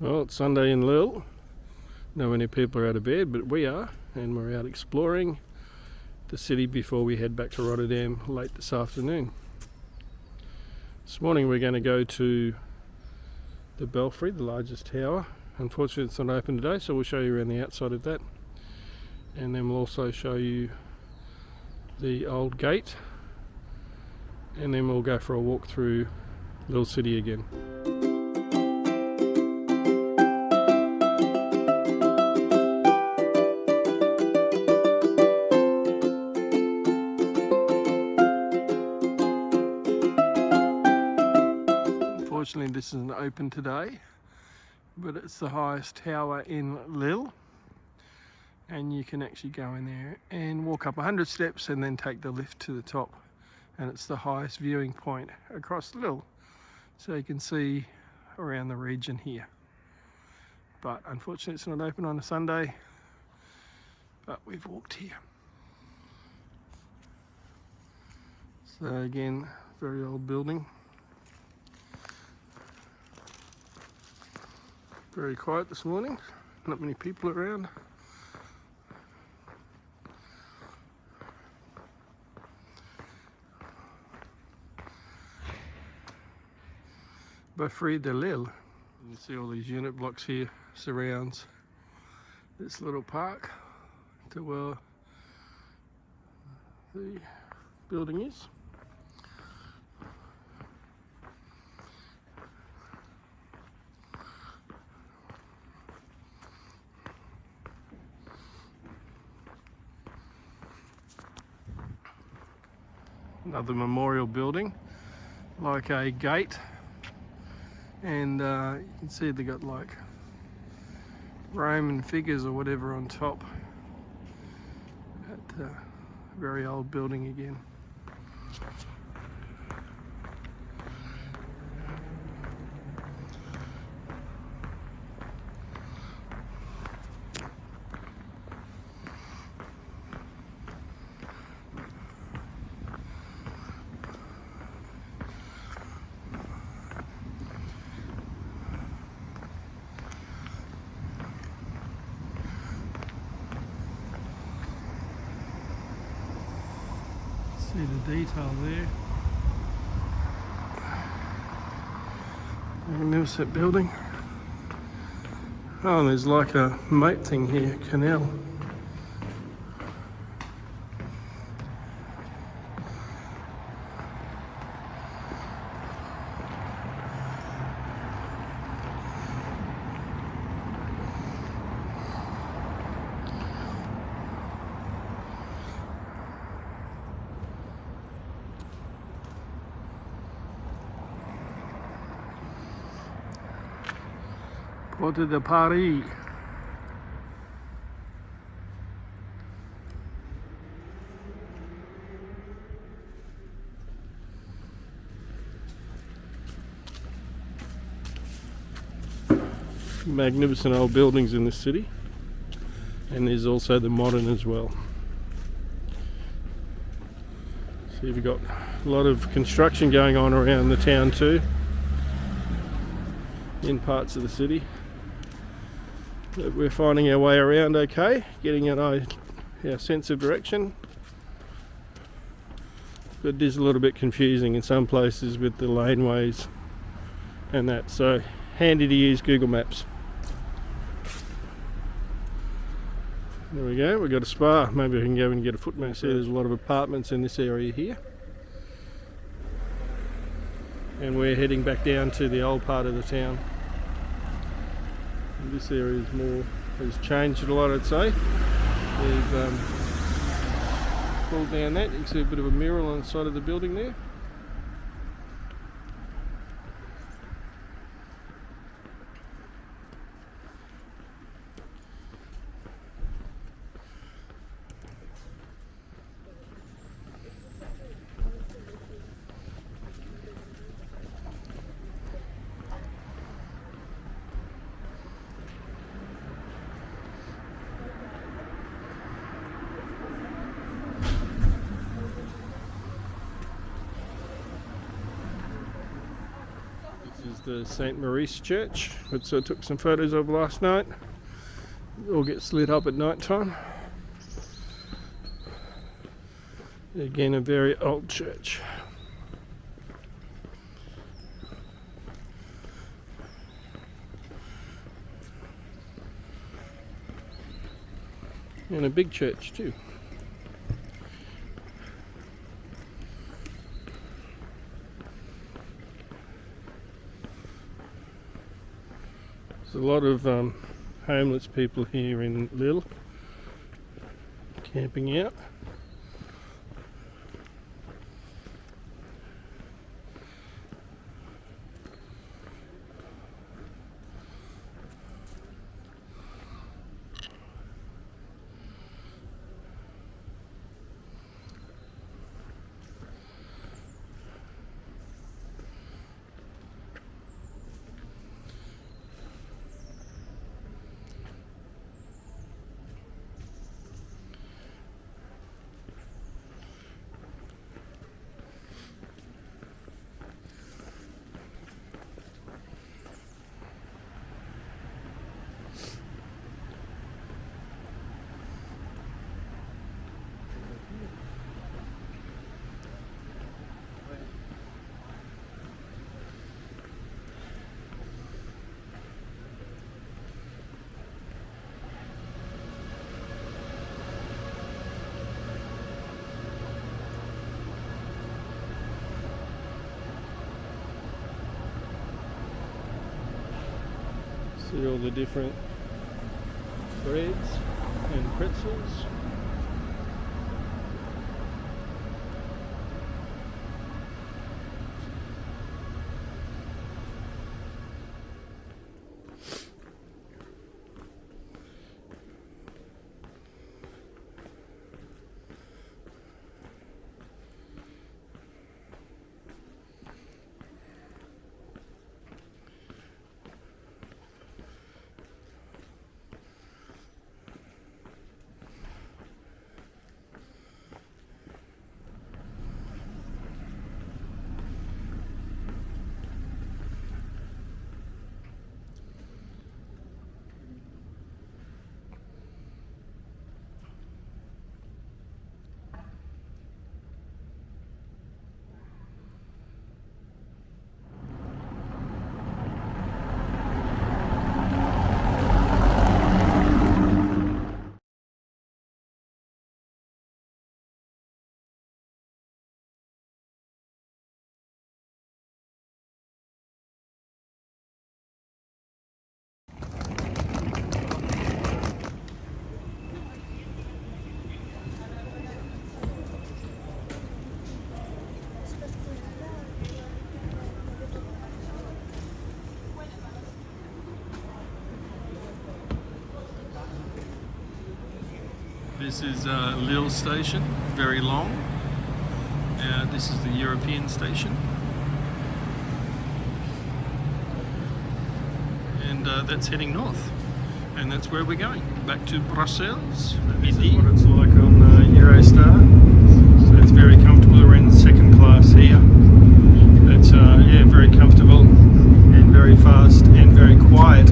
Well, it's Sunday in Lille. Not many people are out of bed, but we are, and we're out exploring the city before we head back to Rotterdam late this afternoon. This morning we're going to go to the Belfry, the largest tower. Unfortunately it's not open today, so we'll show you around the outside of that. And then we'll also show you the old gate. And then we'll go for a walk through Lille City again. Unfortunately this isn't open today, but it's the highest tower in Lille, and you can actually go in there and walk up 100 steps and then take the lift to the top, and it's the highest viewing point across Lille, so you can see around the region here. But unfortunately it's not open on a Sunday, but we've walked here. So again, very old building. Very quiet this morning, not many people around. Belfry de Lille. You see all these unit blocks here surrounds this little park to where the building is. Another memorial building, like a gate, and you can see they got like Roman figures or whatever on top. That very old building again. See the detail there. Magnificent building. Oh, and there's like a moat thing here, canal. Porte de Paris. Magnificent old buildings in this city, and there's also the modern as well. So you've got a lot of construction going on around the town too, in parts of the city. But we're finding our way around okay, getting our sense of direction. But it is a little bit confusing in some places with the laneways and that, so handy to use Google Maps. There we go, we've got a spa. Maybe we can go and get a foot massage. There's a lot of apartments in this area here. And we're heading back down to the old part of the town. This area is has changed a lot, I'd say. They've pulled down that. You can see a bit of a mural on the side of the building there. the St. Maurice Church, which I took some photos of last night. It all gets lit up at night time. Again, a very old church. And a big church too. There's a lot of homeless people here in Lille, camping out. See all the different breads and pretzels. This is Lille station, very long. This is the European station. And that's heading north. And that's where we're going, back to Brussels. This is what it's like on Eurostar. So it's very comfortable. We're in second class here. It's yeah, very comfortable and very fast and very quiet.